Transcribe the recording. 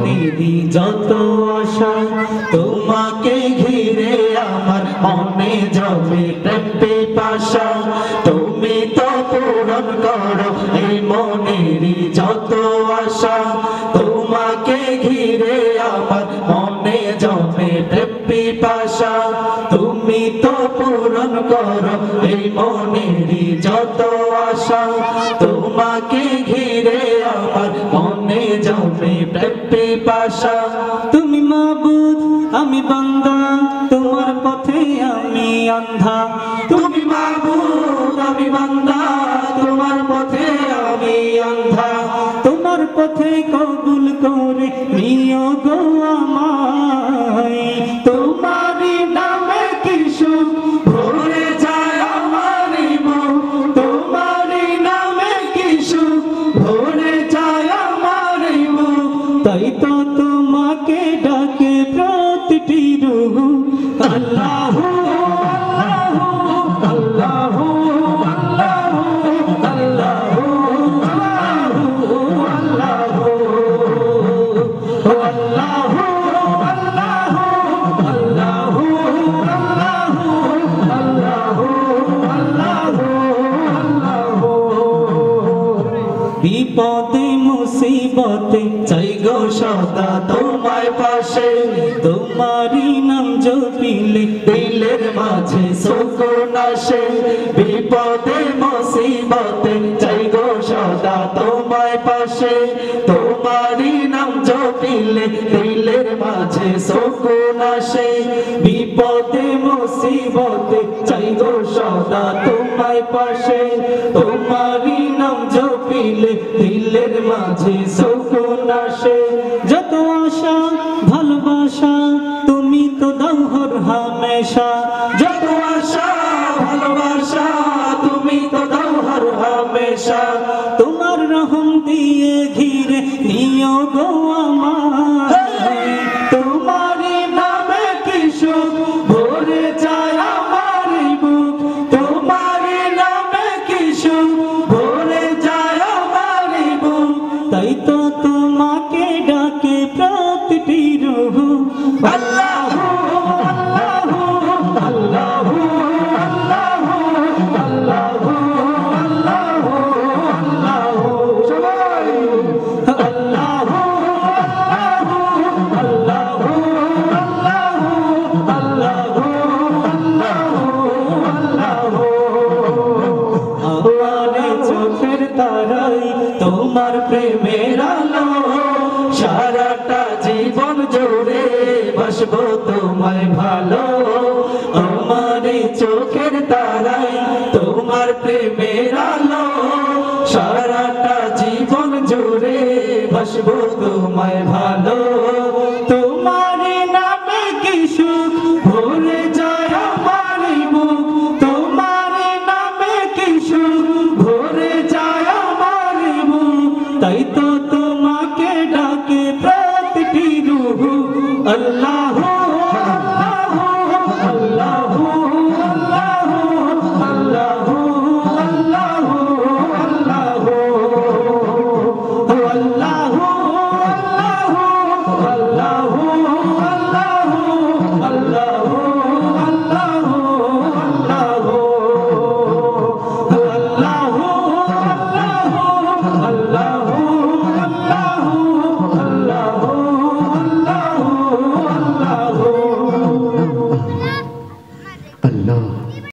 মনেরই যত আশা তোমাকে ঘিরে আমার মনে জমে প্রেম পিপাসা তুমি তো পূরণ করো এই মনেরই যত আশা তোমাকে ঘিরে আমার মনে জমে প্রেম পিপাসা তুমি তো পূরণ করো এই মনেরই যত আশা তোমাকে ঘিরে আমার মনে জমে প্রেম পিপাসা তুমি মাবুদ আমি বান্দা তোমার পথে আমি অন্ধা তুমি মাবুদ আমি বান্দা তোমার পথে আমি অন্ধা তোমার পথে কবুল করে নিও গো আমায় তোমারই নামে কি সুখ ভরে যায় আমার মন তোমারই নামে কি সুখ ভরে যায় আমার মন তাই তো তোমাকে ডাকে প্রতিটি রূহ আল্লাহু আল্লাহু আল্লাহু আল্লাহু আল্লাহু বিপদে মুসিবতে চাই গো সদা তোমার পাশে তোমারই নাম জপিলে দিলের মাঝে সুকুন আসে বিপদে মুসিবতে চাই গো সদা তোমার পাশে তোমারই নাম জপিলে দিলের মাঝে সুকুন আসে বিপদে মুসিবতে চাই গো সদা তোমার পাশে তোমারই নাম জপিলে দিলের মাঝে সুকুন আসে যত আশা ভালোবাসা তুমি তো দাও হর হামেশা যত আশা ভালোবাসা তুমি তো দাও হর হামেশা তোমার রহম দিয়ে ঘিরে নিও গো আমায় তোমারই নামে কি সুখ ভরে যায় আমার বুক তোমারই নামে কি সুখ ভরে যায় আমার বুক তাই তো তোমাকে ডাকে প্রতিটি রূহ আল্লাহু আল্লাহু আল্লাহু আল্লাহু আল্লাহু আল্লাহু আল্লাহু সবাই আল্লাহু আল্লাহু আল্লাহু আল্লাহু আল্লাহু আমারে চোখের তারাই তোমার প্রেমের আলো সারাটা জীবন জুড়ে বাসবো তোমায় ভালো আমারে চোখের তারাই তোমার প্রেমের আলো সারাটা জীবন জুড়ে বাসবো তোমায় ভালো